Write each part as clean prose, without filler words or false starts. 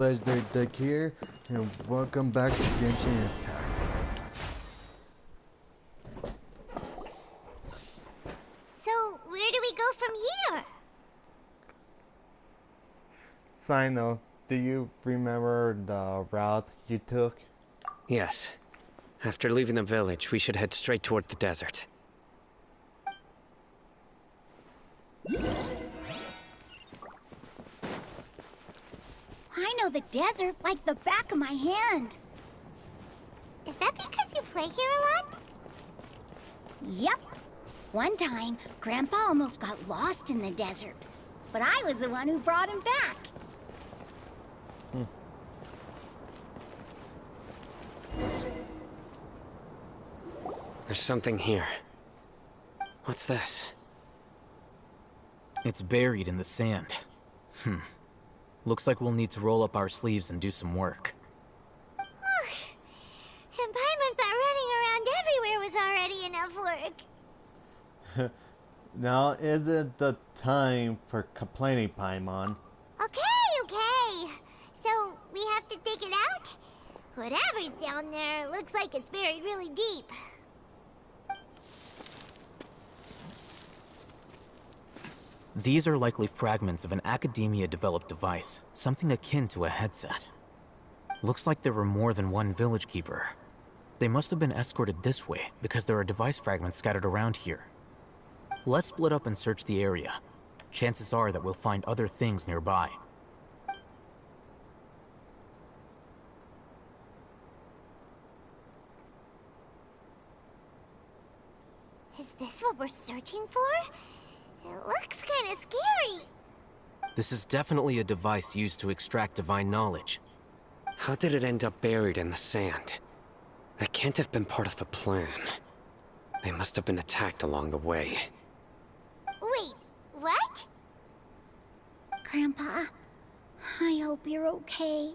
Legendarydekker here, and welcome back to Genshin Impact. So, where do we go from here? Sino, do you remember the route you took? Yes. After leaving the village, we should head straight toward the desert. I know the desert like the back of my hand. Is that because you play here a lot? Yep. One time, Grandpa almost got lost in the desert, but I was the one who brought him back. There's something here. What's this? It's buried in the sand. Looks like we'll need to roll up our sleeves and do some work. And Paimon thought running around everywhere was already enough work. Now isn't the time for complaining, Paimon. Okay. So, we have to dig it out? Whatever's down there, it looks like it's buried really deep. These are likely fragments of an academia-developed device, something akin to a headset. Looks like there were more than one village keeper. They must have been escorted this way because there are device fragments scattered around here. Let's split up and search the area. Chances are that we'll find other things nearby. Is this what we're searching for? It looks kind of scary. This is definitely a device used to extract divine knowledge. How did it end up buried in the sand? That can't have been part of the plan. They must have been attacked along the way. Wait, what? Grandpa, I hope you're okay.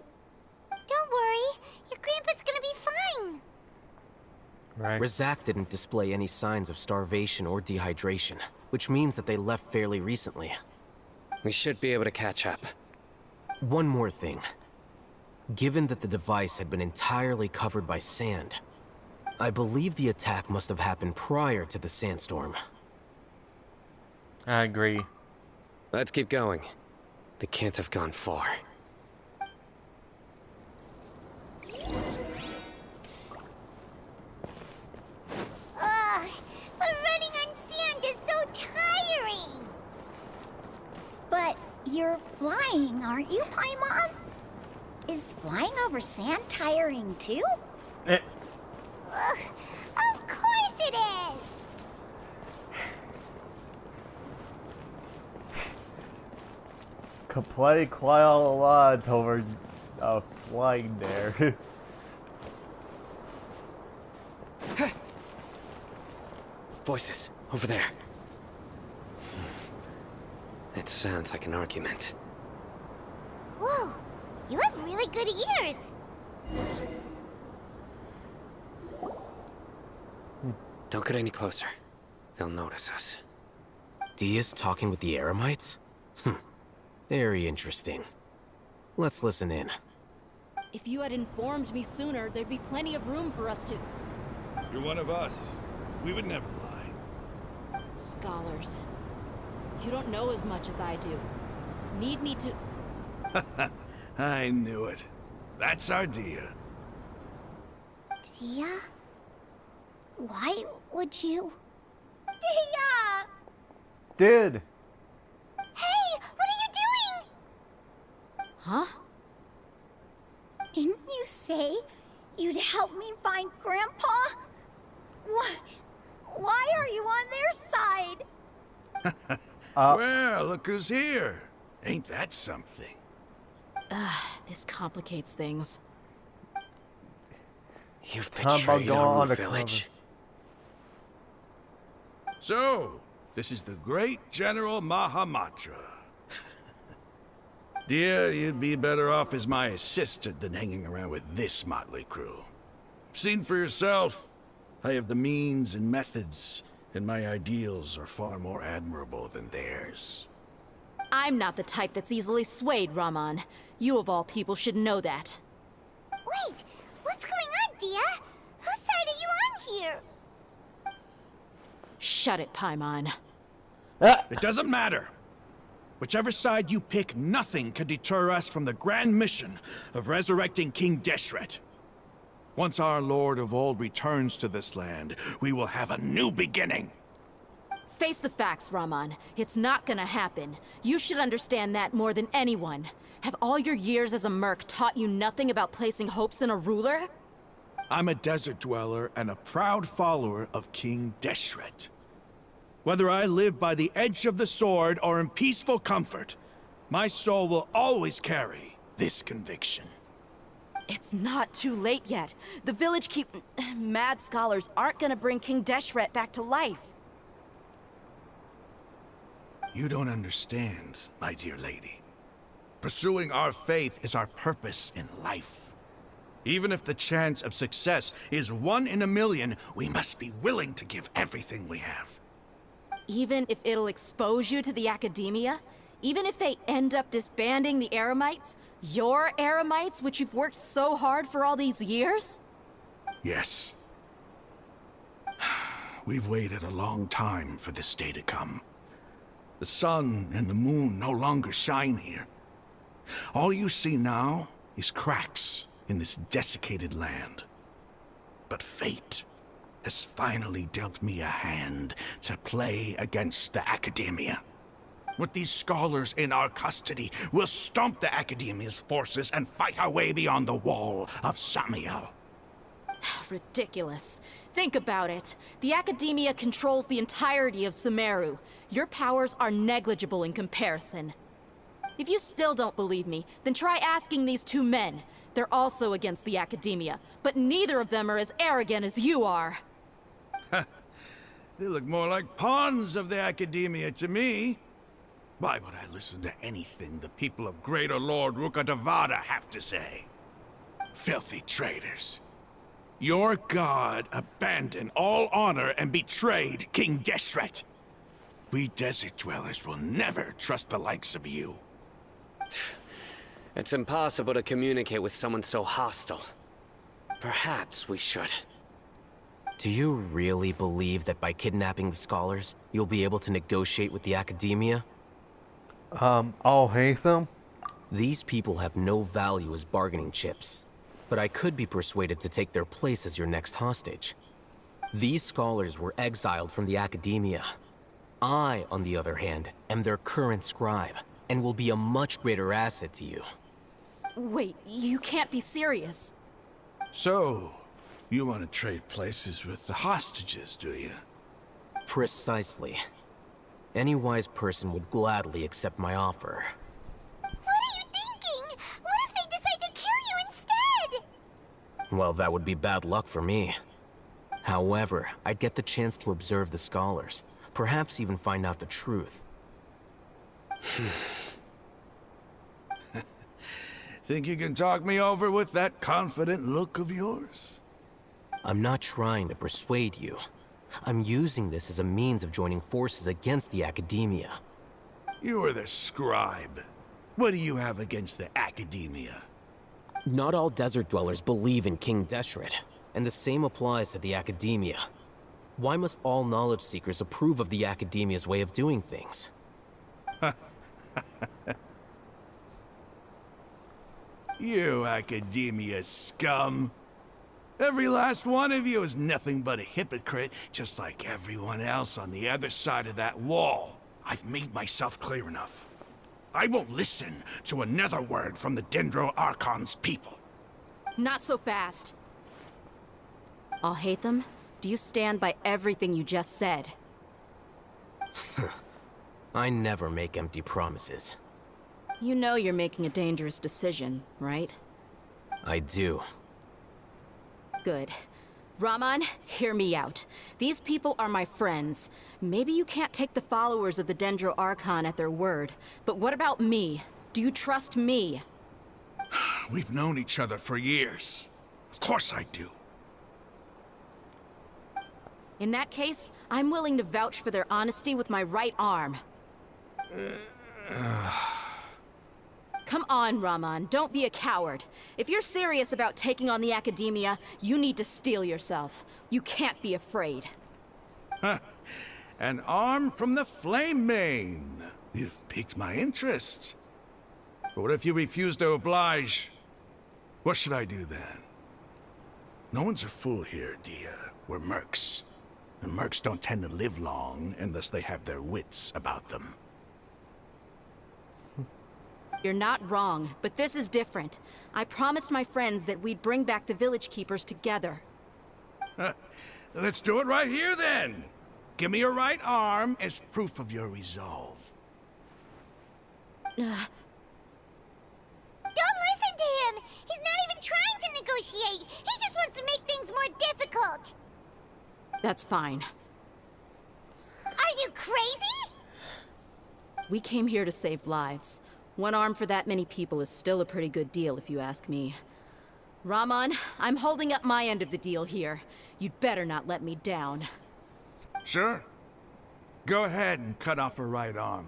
Don't worry, your grandpa's gonna be fine. Right. Razak didn't display any signs of starvation or dehydration, which means that they left fairly recently. We should be able to catch up. One more thing. Given that the device had been entirely covered by sand, I believe the attack must have happened prior to the sandstorm. I agree. Let's keep going. They can't have gone far. Ugh, but running on sand is so tiring. But you're flying, aren't you, Paimon? Is flying over sand tiring too? Eh, Ugh, of course it is. complain quite a lot over flying there. Voices, over there. It sounds like an argument. Whoa, you have really good ears. Don't get any closer. They'll notice us. Dia's talking with the Eremites? Very interesting. Let's listen in. If you had informed me sooner, there'd be plenty of room for us to... You're one of us. We would never lie. Scholars. You don't know as much as I do. Need me to... I knew it. That's our Dia. Dia? Why would you? Dia! Did. Hey, what are you doing? Huh? Didn't you say you'd help me find Grandpa? Why are you on their side? Well, look who's here. Ain't that something? This complicates things. You've How about betrayed going our undercover? village. So, this is the great General Mahamatra. Dear, you'd be better off as my assistant than hanging around with this motley crew. Seen for yourself. I have the means and methods, and my ideals are far more admirable than theirs. I'm not the type that's easily swayed, Raman. You of all people should know that. Wait, what's going on, Dia? Whose side are you on here? Shut it, Paimon. Ah! It doesn't matter. Whichever side you pick, nothing can deter us from the grand mission of resurrecting King Deshret. Once our Lord of Old returns to this land, we will have a new beginning. Face the facts, Raman. It's not gonna happen. You should understand that more than anyone. Have all your years as a merc taught you nothing about placing hopes in a ruler? I'm a desert dweller and a proud follower of King Deshret. Whether I live by the edge of the sword or in peaceful comfort, my soul will always carry this conviction. It's not too late yet. The village keep... mad scholars aren't gonna bring King Deshret back to life. You don't understand, my dear lady. Pursuing our faith is our purpose in life. Even if the chance of success is 1 in a million, we must be willing to give everything we have. Even if it'll expose you to the academia? Even if they end up disbanding the Eremites? Your Eremites, which you've worked so hard for all these years? Yes. We've waited a long time for this day to come. The sun and the moon no longer shine here. All you see now is cracks in this desiccated land. But fate has finally dealt me a hand to play against the Academia. With these scholars in our custody, we'll stomp the Academia's forces and fight our way beyond the wall of Samiel. Ridiculous. Think about it. The Academia controls the entirety of Sumeru. Your powers are negligible in comparison. If you still don't believe me, then try asking these 2 men. They're also against the Academia, but neither of them are as arrogant as you are. They look more like pawns of the Academia to me. Why would I listen to anything the people of Greater Lord Rukkhadevada have to say? Filthy traitors. Your god abandoned all honor and betrayed King Deshret. We desert dwellers will never trust the likes of you. It's impossible to communicate with someone so hostile. Perhaps we should. Do you really believe that by kidnapping the scholars, you'll be able to negotiate with the Academia? I'll hate them. These people have no value as bargaining chips, but I could be persuaded to take their place as your next hostage. These scholars were exiled from the Academia. I, on the other hand, am their current scribe, and will be a much greater asset to you. Wait, you can't be serious. So, you want to trade places with the hostages, do you? Precisely. Any wise person would gladly accept my offer. What are you thinking? What if they decide to kill you instead? Well, that would be bad luck for me. However, I'd get the chance to observe the scholars, perhaps even find out the truth. Think you can talk me over with that confident look of yours? I'm not trying to persuade you. I'm using this as a means of joining forces against the Academia. You are the scribe. What do you have against the Academia? Not all desert dwellers believe in King Deshret, and the same applies to the Academia. Why must all knowledge seekers approve of the Academia's way of doing things? You Academia scum. Every last one of you is nothing but a hypocrite, just like everyone else on the other side of that wall. I've made myself clear enough. I won't listen to another word from the Dendro Archon's people. Not so fast. I'll hate them. Do you stand by everything you just said? I never make empty promises. You know you're making a dangerous decision, right? I do. Good. Raman, hear me out. These people are my friends. Maybe you can't take the followers of the Dendro Archon at their word, but what about me? Do you trust me? We've known each other for years. Of course I do. In that case, I'm willing to vouch for their honesty with my right arm. Come on, Raman, don't be a coward. If you're serious about taking on the Academia, you need to steel yourself. You can't be afraid. An arm from the Flame Mane. You've piqued my interest. But what if you refuse to oblige? What should I do then? No one's a fool here, Dia. We're mercs. And mercs don't tend to live long unless they have their wits about them. You're not wrong, but this is different. I promised my friends that we'd bring back the village keepers together. Let's do it right here then. Give me your right arm as proof of your resolve. Don't listen to him! He's not even trying to negotiate! He just wants to make things more difficult! That's fine. Are you crazy? We came here to save lives. One arm for that many people is still a pretty good deal, if you ask me. Raman, I'm holding up my end of the deal here. You'd better not let me down. Sure. Go ahead and cut off her right arm.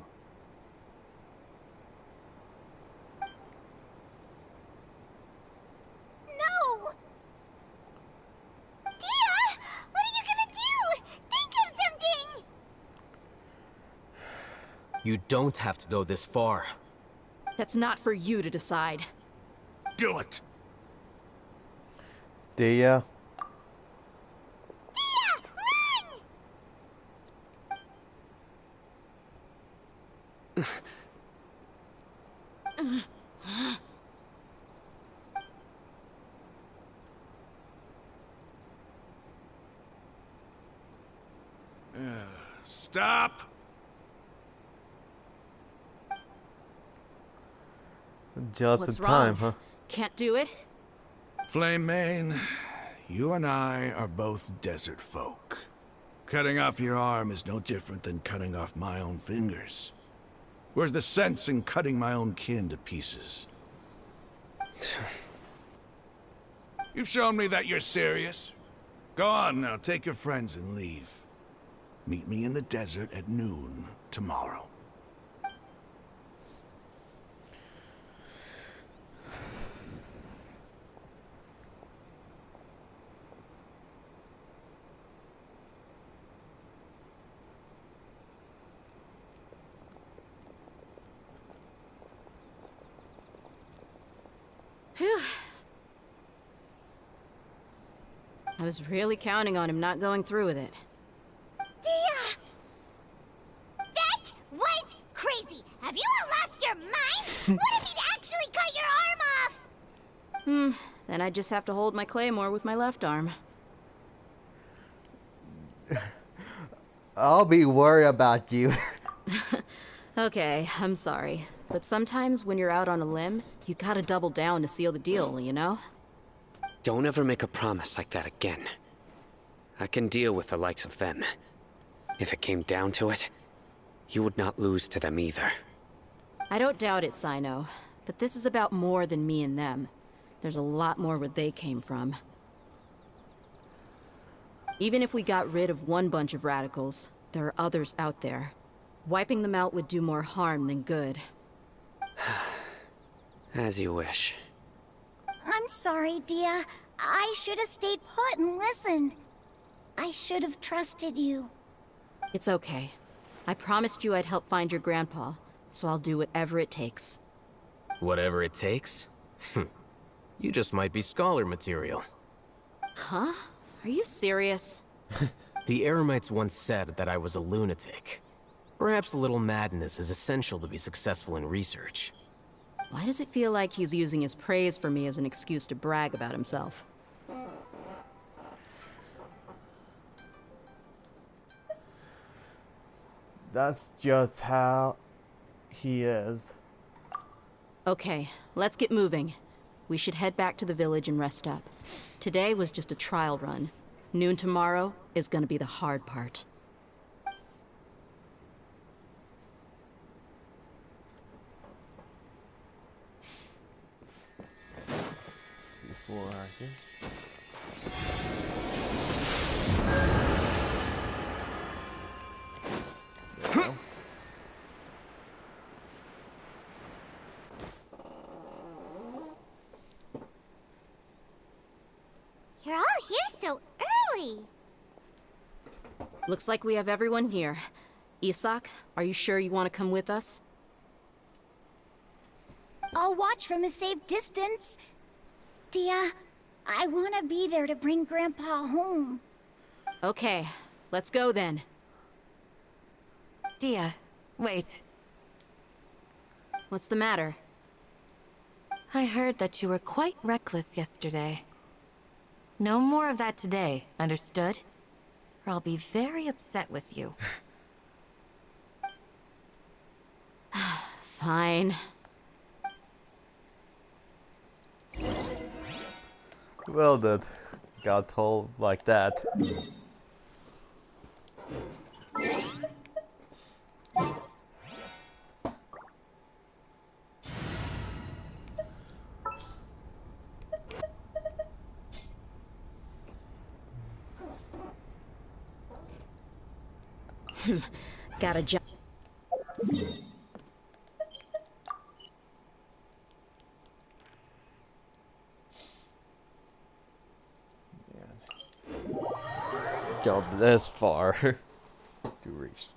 No! Dia! What are you gonna do? Think of something! You don't have to go this far. That's not for you to decide. Do it! Dia. Dia! Run! Stop! Just What's in time, wrong? huh? Can't do it? Flame Mane, you and I are both desert folk. Cutting off your arm is no different than cutting off my own fingers. Where's the sense in cutting my own kin to pieces? You've shown me that you're serious. Go on now, take your friends and leave. Meet me in the desert at noon tomorrow. Phew. I was really counting on him not going through with it. Dia! That was crazy! Have you all lost your minds? What if he'd actually cut your arm off? Then I just have to hold my claymore with my left arm. I'll be worried about you. Okay, I'm sorry. But sometimes when you're out on a limb, you gotta double down to seal the deal, you know? Don't ever make a promise like that again. I can deal with the likes of them. If it came down to it, you would not lose to them either. I don't doubt it, Sino. But this is about more than me and them. There's a lot more where they came from. Even if we got rid of one bunch of radicals, there are others out there. Wiping them out would do more harm than good. As you wish. I'm sorry, Dia. I should have stayed put and listened. I should have trusted you. It's okay. I promised you I'd help find your grandpa, so I'll do whatever it takes. Whatever it takes? You just might be scholar material. Huh? Are you serious? The Eremites once said that I was a lunatic. Perhaps a little madness is essential to be successful in research. Why does it feel like he's using his praise for me as an excuse to brag about himself? That's just how he is. Okay, let's get moving. We should head back to the village and rest up. Today was just a trial run. Noon tomorrow is gonna be the hard part. Before I can. There we go. all here so early? Looks like we have everyone here. Isak, are you sure you want to come with us? I'll watch from a safe distance. Dia, I want to be there to bring Grandpa home. Okay, let's go then. Dia, wait. What's the matter? I heard that you were quite reckless yesterday. No more of that today, understood? Or I'll be very upset with you. Fine. Well, that got told like that. Got a job. Go this far to reach.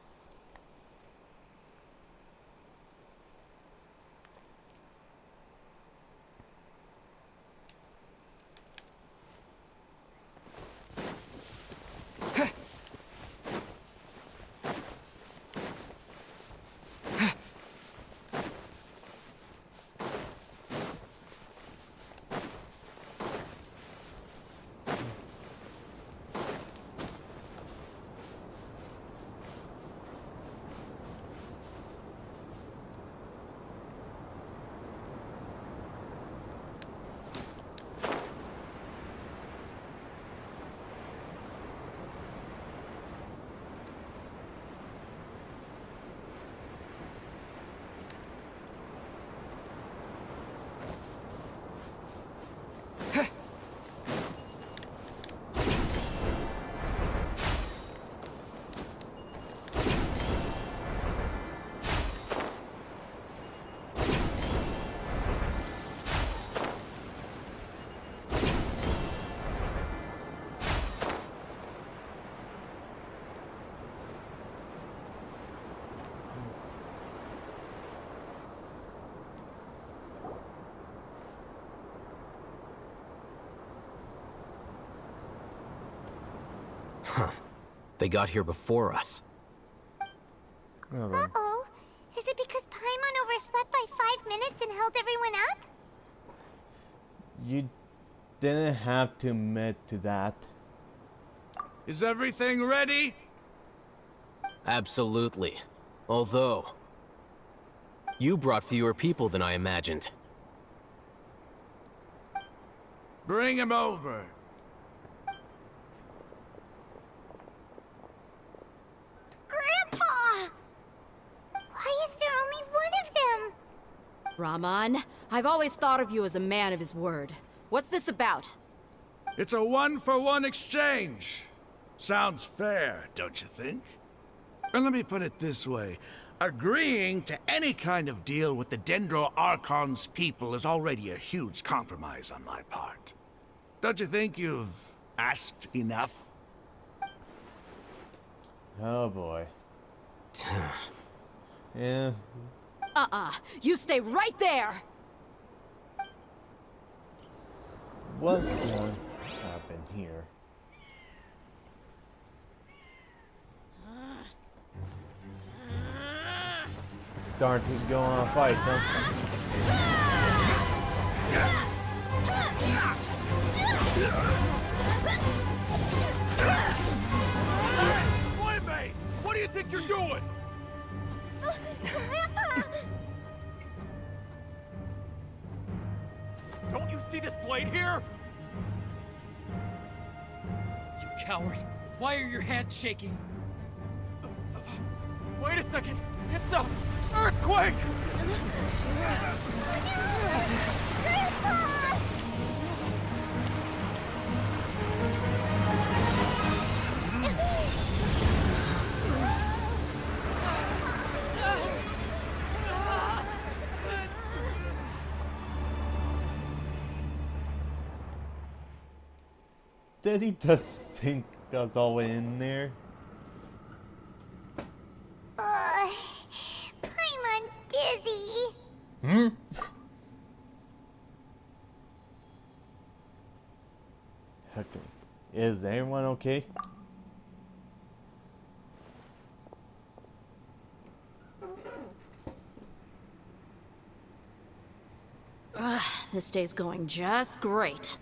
They got here before us. Well, then. Uh-oh. Is it because Paimon overslept by 5 minutes and held everyone up? You didn't have to admit to that. Is everything ready? Absolutely. Although, you brought fewer people than I imagined. Bring him over. Grandpa! Why is there only one of them? Rahman, I've always thought of you as a man of his word. What's this about? It's a 1-for-1 exchange. Sounds fair, don't you think? And let me put it this way. Agreeing to any kind of deal with the Dendro Archon's people is already a huge compromise on my part. Don't you think you've asked enough? Oh boy. Yeah. You stay right there! What's going to happen here? Darn, he's going on a fight, huh? Playmate! What do you think you're doing? Grandpa! Don't you see this blade here? You coward! Why are your hands shaking? Wait a second! It's a earthquake! Grandpa! Did he just think us all in there? Paimon's dizzy. Hmm? Okay. Is everyone okay? This day's going just great.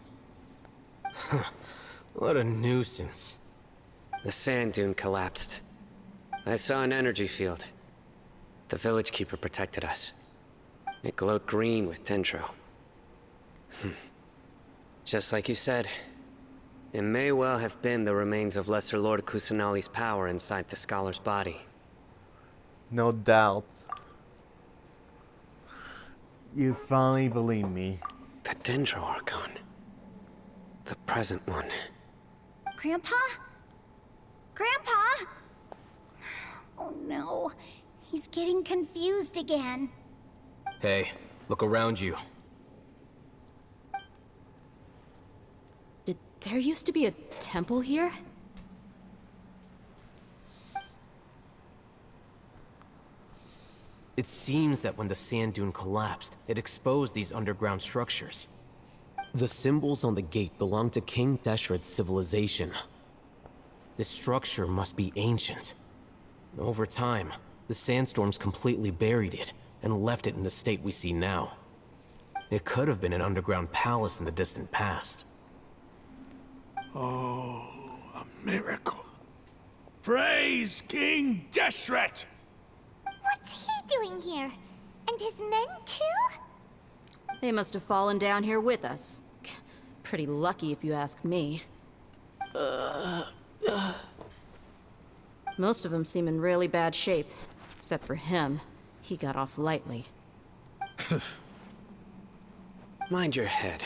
What a nuisance. The sand dune collapsed. I saw an energy field. The village keeper protected us. It glowed green with dendro. Just like you said, it may well have been the remains of Lesser Lord Kusanali's power inside the scholar's body. No doubt. You finally believe me. The dendro archon. The present one. Grandpa? Grandpa? Oh no, he's getting confused again. Hey, look around you. Did there used to be a temple here? It seems that when the sand dune collapsed, it exposed these underground structures. The symbols on the gate belong to King Deshret's civilization. This structure must be ancient. Over time, the sandstorms completely buried it and left it in the state we see now. It could have been an underground palace in the distant past. Oh, a miracle. Praise King Deshret! What's he doing here? And his men too? They must have fallen down here with us. Pretty lucky if you ask me. Most of them seem in really bad shape. Except for him. He got off lightly. Mind your head.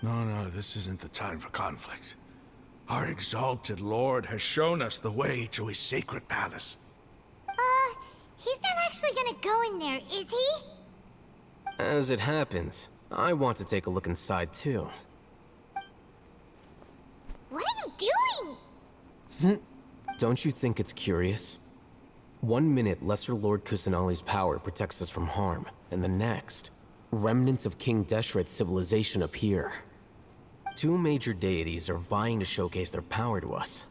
No, this isn't the time for conflict. Our exalted lord has shown us the way to his sacred palace. He's not actually gonna go in there, is he? As it happens, I want to take a look inside too. What are you doing? Don't you think it's curious? 1 minute, Lesser Lord Kusanali's power protects us from harm, and the next, remnants of King Deshret's civilization appear. 2 major deities are vying to showcase their power to us.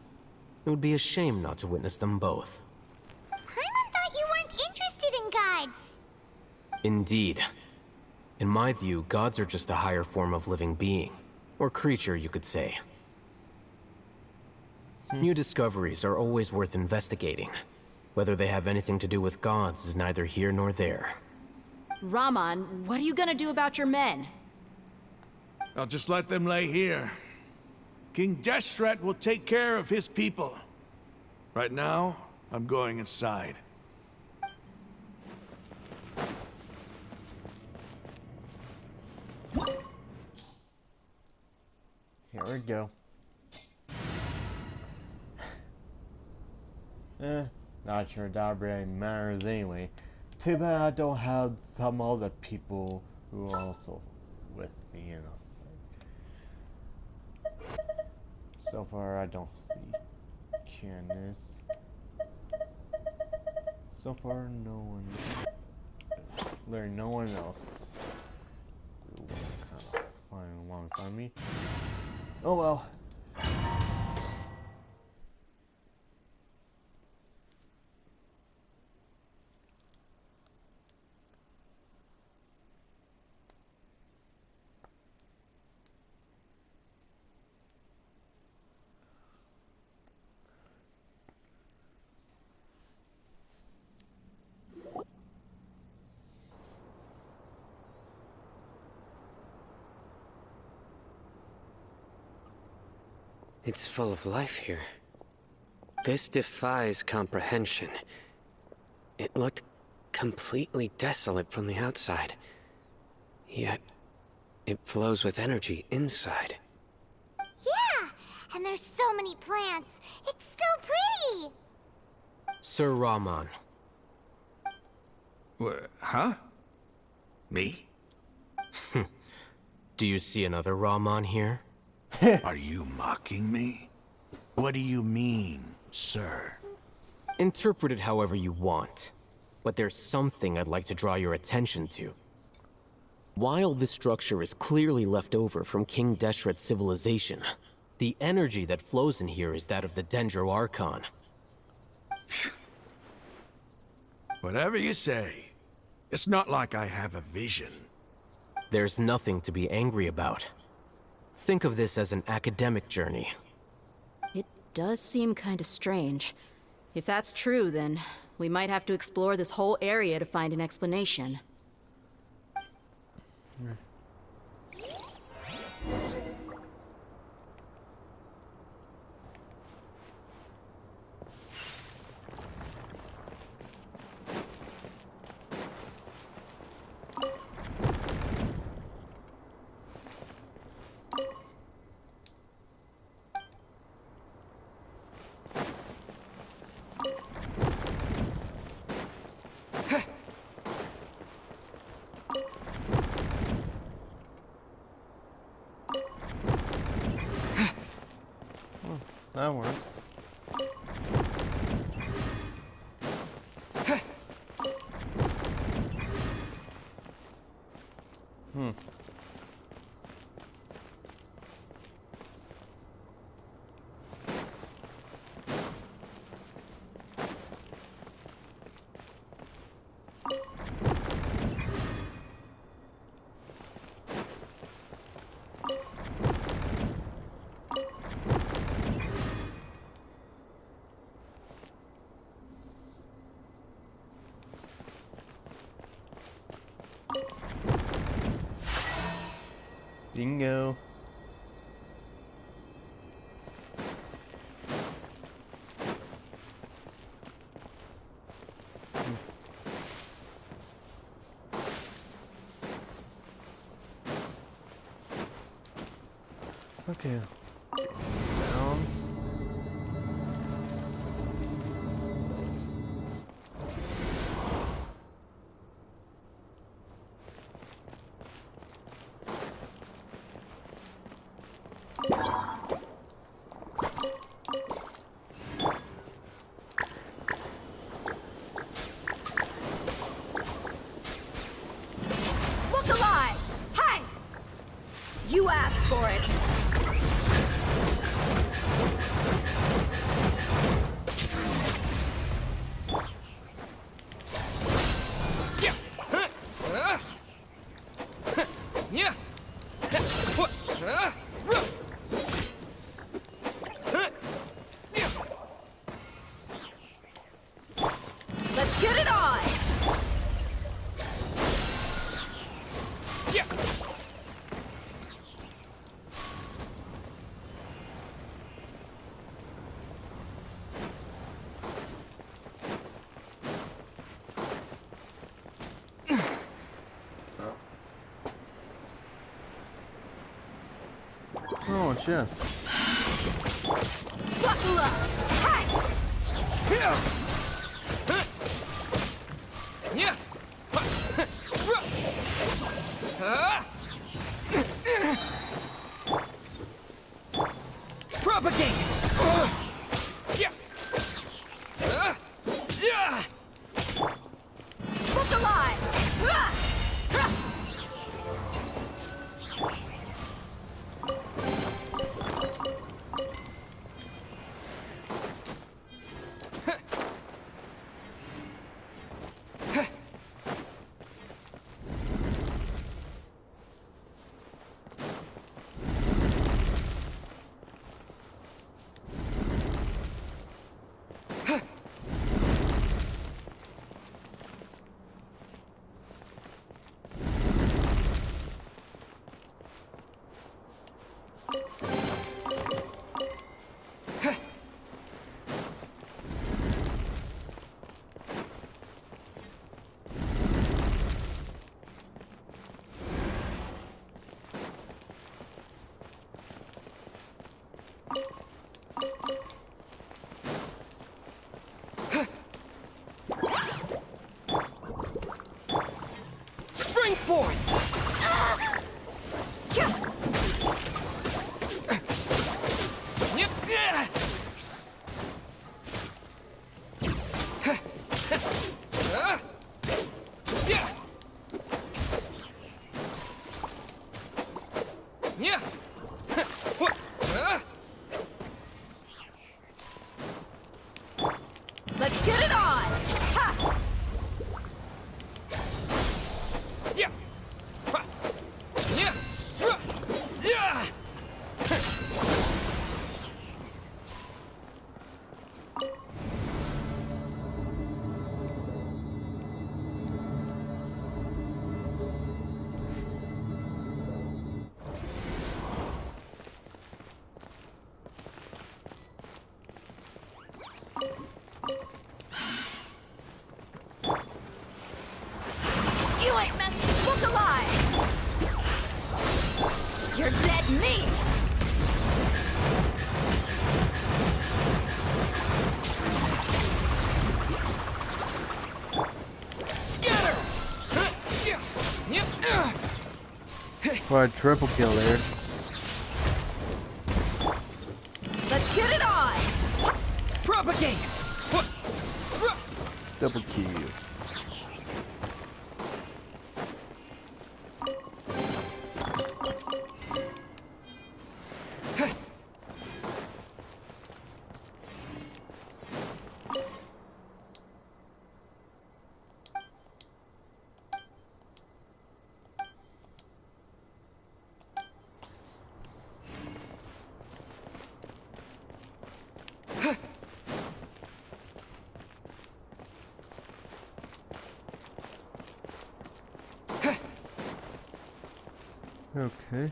It would be a shame not to witness them both. Paimon thought you weren't interested in gods. Indeed. In my view, gods are just a higher form of living being. Or creature, you could say. New discoveries are always worth investigating. Whether they have anything to do with gods is neither here nor there. Raman, what are you gonna do about your men? I'll just let them lay here. King Deshret will take care of his people. Right now, I'm going inside. Here we go. Not sure that really matters anyway. Too bad I don't have some other people who are also with me, you know. So far, I don't see Candace. So far, no one. There's no one else who kind of flying alongside me. Oh well. It's full of life here. This defies comprehension. It looked completely desolate from the outside. Yet, it flows with energy inside. Yeah, and there's so many plants. It's so pretty. Sir Raman. Huh? Me? Do you see another Raman here? Are you mocking me? What do you mean, sir? Interpret it however you want. But there's something I'd like to draw your attention to. While this structure is clearly left over from King Deshret's civilization, the energy that flows in here is that of the Dendro Archon. Whatever you say. It's not like I have a vision. There's nothing to be angry about. Think of this as an academic journey. It does seem kinda strange. If that's true, then we might have to explore this whole area to find an explanation. That works. Bingo. Okay. Down. Look alive! Hey! You asked for it! Let's get it on! Oh, chest. Buckle up! Hey! Propagate! Look alive! Yeah. Let's get it on! Ha! Yeah. Yeah. Yeah. You ain't messed this book alive! You're dead meat! Scatter. For a triple kill there. Let's get it on! Propagate. Double kill. Okay.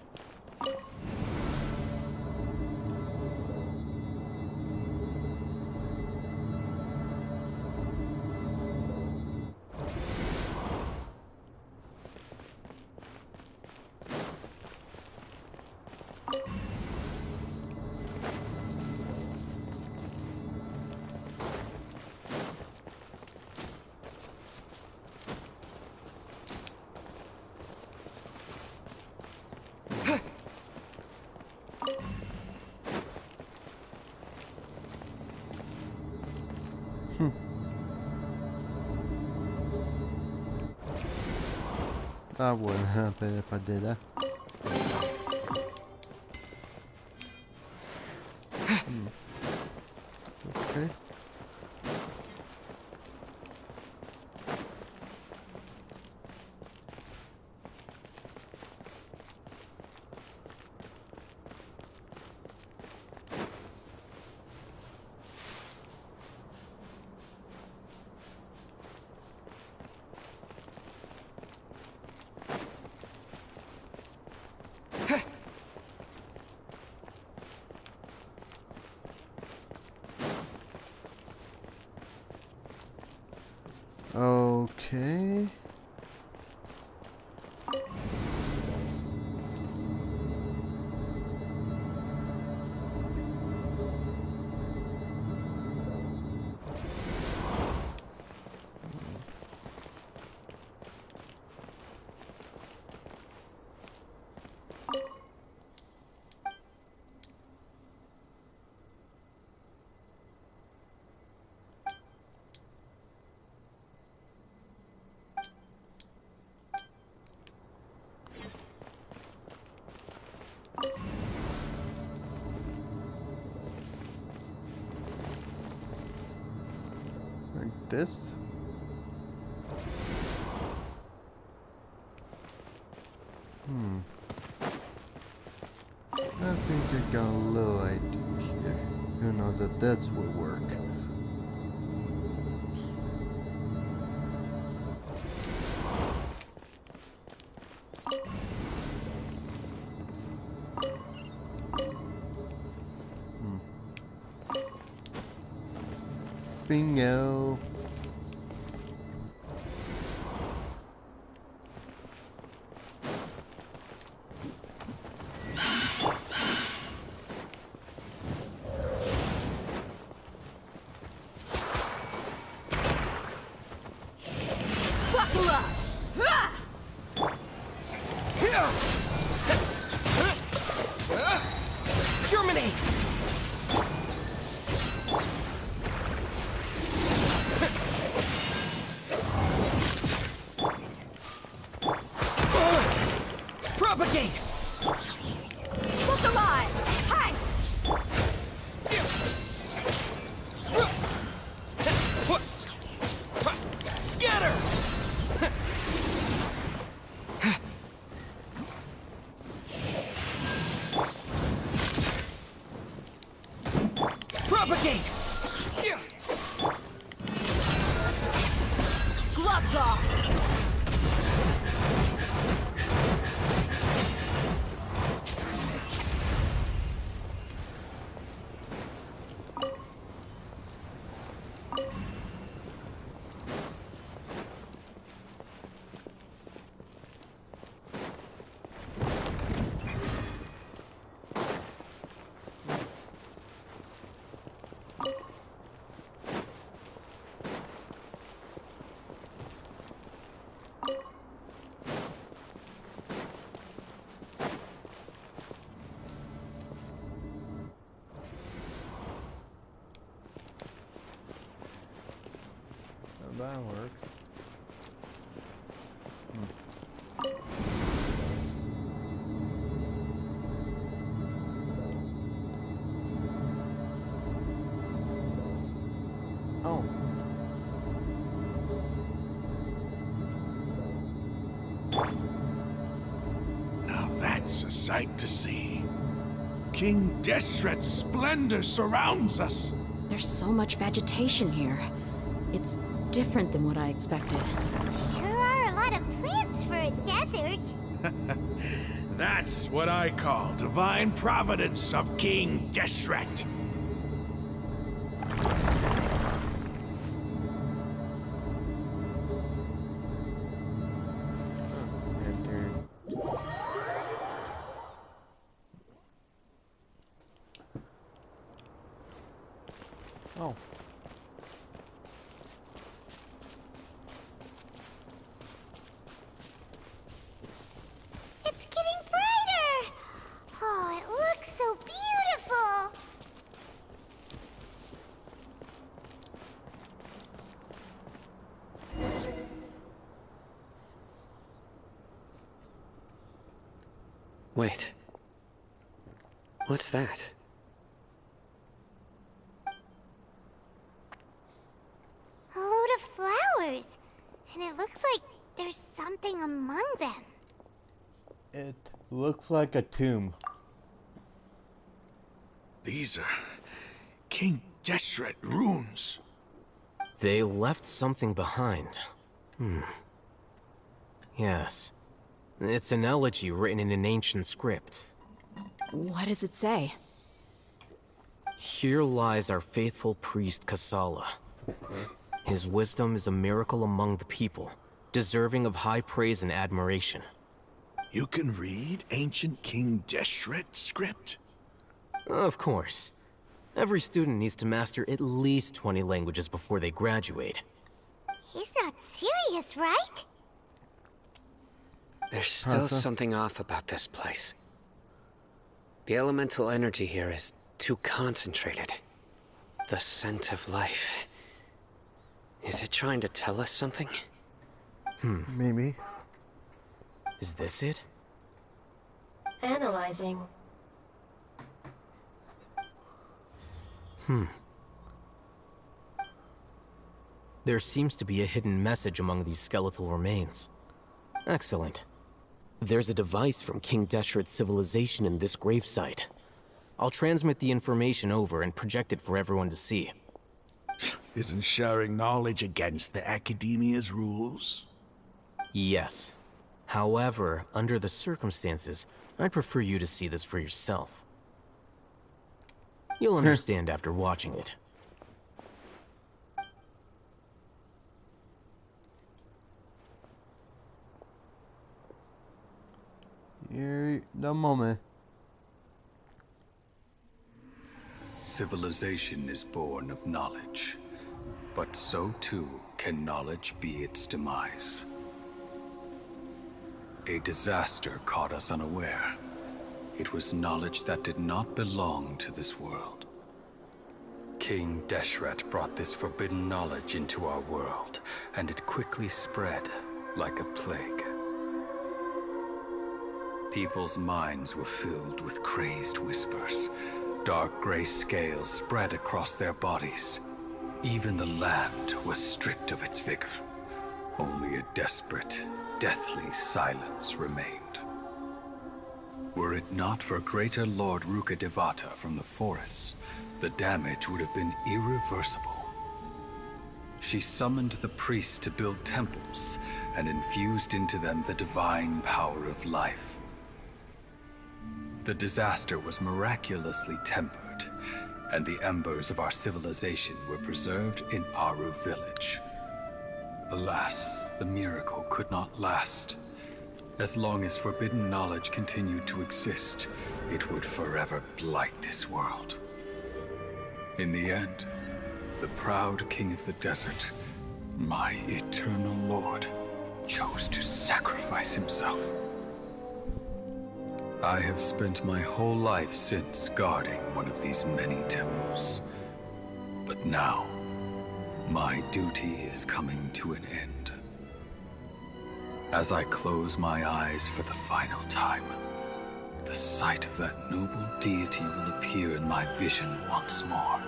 That wouldn't happen if I did that. Okay. Okay. Like this. I think I got a little idea here. Who knows that this will work. Bingo. Buckle up! Ah! Terminate. Propagate. gate! Gloves off! That works. Oh. Now that's a sight to see. King Deshret's splendor surrounds us. There's so much vegetation here. It's different than what I expected. Sure are a lot of plants for a desert. That's what I call divine providence of King Deshret. Oh. It's getting brighter! Oh, it looks so beautiful! Wait. What's that? A load of flowers. And it looks like there's something among them. It looks like a tomb. These are King Deshret runes. They left something behind. Yes. It's an elegy written in an ancient script. What does it say? Here lies our faithful priest Kasala. His wisdom is a miracle among the people, deserving of high praise and admiration. You can read ancient King Deshret script? Of course. Every student needs to master at least 20 languages before they graduate. He's not serious, right? There's still something off about this place. The elemental energy here is too concentrated. The scent of life. Is it trying to tell us something? Maybe. Is this it? Analyzing. There seems to be a hidden message among these skeletal remains. Excellent. There's a device from King Deshret's civilization in this gravesite. I'll transmit the information over and project it for everyone to see. Isn't sharing knowledge against the Academia's rules? Yes. However, under the circumstances, I'd prefer you to see this for yourself. You'll understand after watching it. You're the moment. Civilization is born of knowledge, but so too can knowledge be its demise. A disaster caught us unaware. It was knowledge that did not belong to this world. King Deshret brought this forbidden knowledge into our world, and it quickly spread like a plague. People's minds were filled with crazed whispers. Dark gray scales spread across their bodies. Even the land was stripped of its vigor. Only a desperate, deathly silence remained. Were it not for Greater Lord Rukkhadevata from the forests, the damage would have been irreversible. She summoned the priests to build temples and infused into them the divine power of life. The disaster was miraculously tempered, and the embers of our civilization were preserved in Aru village. Alas, the miracle could not last. As long as forbidden knowledge continued to exist, it would forever blight this world. In the end, the proud king of the desert, my eternal lord, chose to sacrifice himself. I have spent my whole life since guarding one of these many temples. But now, my duty is coming to an end. As I close my eyes for the final time, the sight of that noble deity will appear in my vision once more.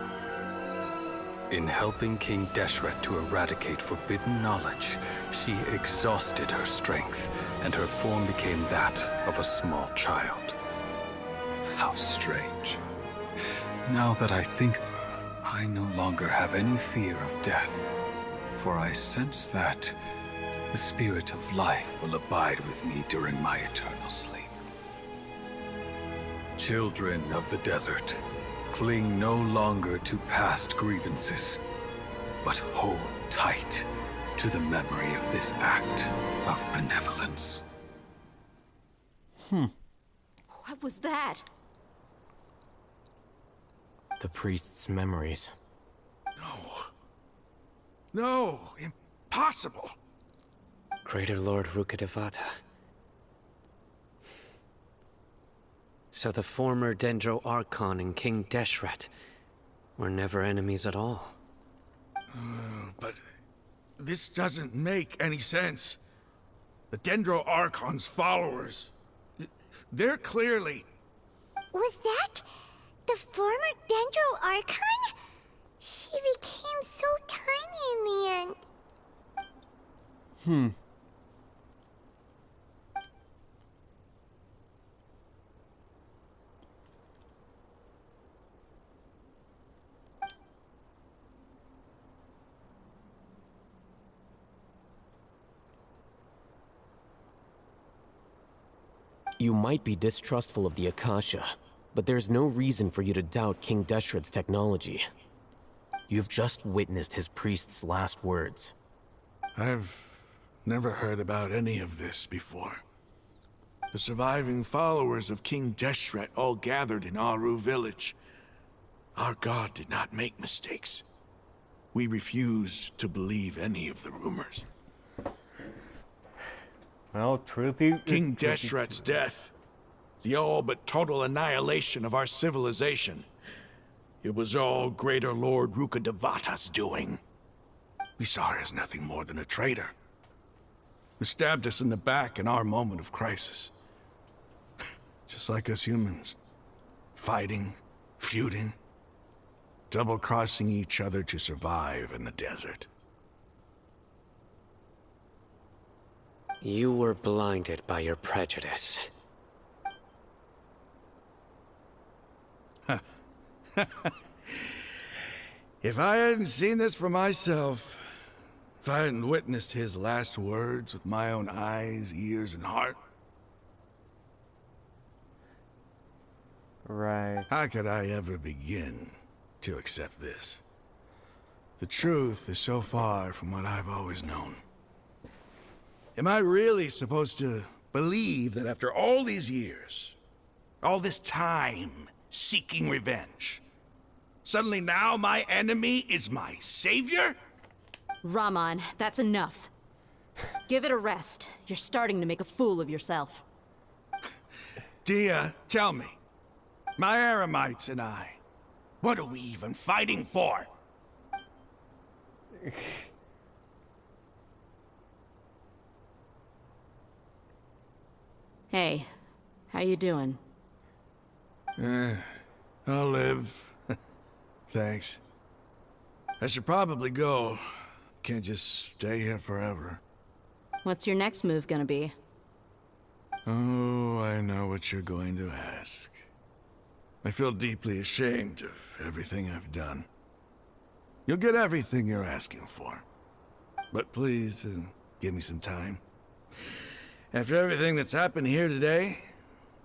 In helping King Deshret to eradicate forbidden knowledge, she exhausted her strength, and her form became that of a small child. How strange. Now that I think of her, I no longer have any fear of death, for I sense that the spirit of life will abide with me during my eternal sleep. Children of the desert, cling no longer to past grievances, but hold tight to the memory of this act of benevolence. What was that? The priest's memories. No, impossible. Greater Lord Rukkhadevata. So the former Dendro Archon and King Deshret were never enemies at all. But this doesn't make any sense. The Dendro Archon's followers, they're clearly... Was that the former Dendro Archon? She became so tiny in the end. You might be distrustful of the Akasha, but there's no reason for you to doubt King Deshret's technology. You've just witnessed his priest's last words. I've never heard about any of this before. The surviving followers of King Deshret all gathered in Aru village. Our god did not make mistakes. We refuse to believe any of the rumors. Well, truthfully, King Deshret's death, the all but total annihilation of our civilization, it was all Greater Lord Rukkhadevata's doing. We saw her as nothing more than a traitor, who stabbed us in the back in our moment of crisis. Just like us humans. Fighting, feuding, double-crossing each other to survive in the desert. You were blinded by your prejudice. If I hadn't seen this for myself, if I hadn't witnessed his last words with my own eyes, ears, and heart, right. how could I ever begin to accept this? The truth is so far from what I've always known. Am I really supposed to believe that after all these years, all this time seeking revenge, suddenly now my enemy is my savior? Raman, that's enough. Give it a rest. You're starting to make a fool of yourself. Dia, tell me, my Eremites and I, what are we even fighting for? Hey, how you doing? I'll live. Thanks. I should probably go. Can't just stay here forever. What's your next move gonna be? Oh, I know what you're going to ask. I feel deeply ashamed of everything I've done. You'll get everything you're asking for. But please, give me some time. After everything that's happened here today,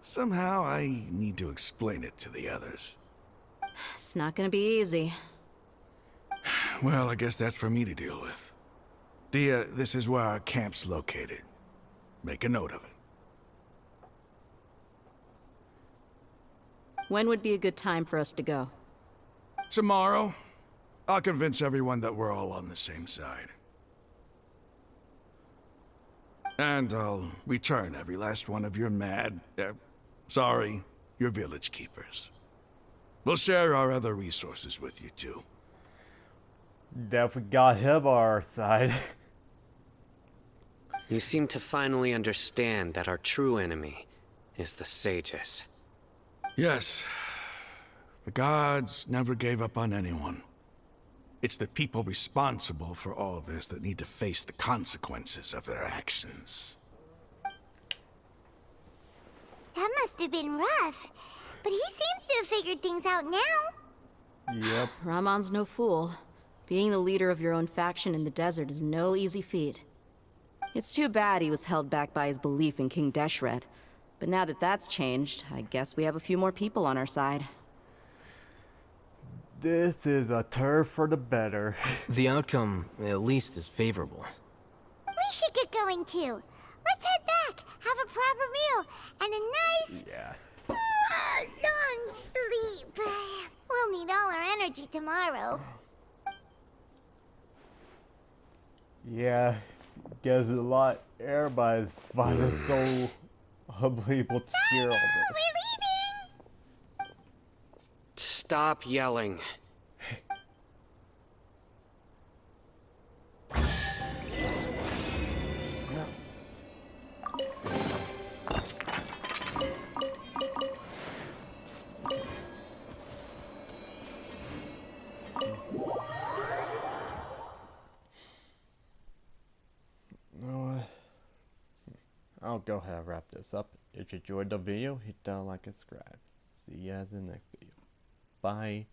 somehow I need to explain it to the others. It's not gonna be easy. Well, I guess that's for me to deal with. Dia, this is where our camp's located. Make a note of it. When would be a good time for us to go? Tomorrow, I'll convince everyone that we're all on the same side. And I'll return every last one of your your village keepers. We'll share our other resources with you too. Definitely got him on our side. You seem to finally understand that our true enemy is the sages. Yes. The gods never gave up on anyone. It's the people responsible for all this that need to face the consequences of their actions. That must have been rough. But he seems to have figured things out now. Yep. Ramon's no fool. Being the leader of your own faction in the desert is no easy feat. It's too bad he was held back by his belief in King Deshret. But now that that's changed, I guess we have a few more people on our side. This is a turn for the better. The outcome, at least, is favorable. We should get going too. Let's head back, have a proper meal, and a nice... Yeah. long sleep. We'll need all our energy tomorrow. Yeah. Gets a lot. Everybody's finding so unbelievable to hear all this. We're leaving! Stop yelling. I'll go ahead and wrap this up. If you enjoyed the video, hit that like and subscribe. See you guys in the next video. Bye.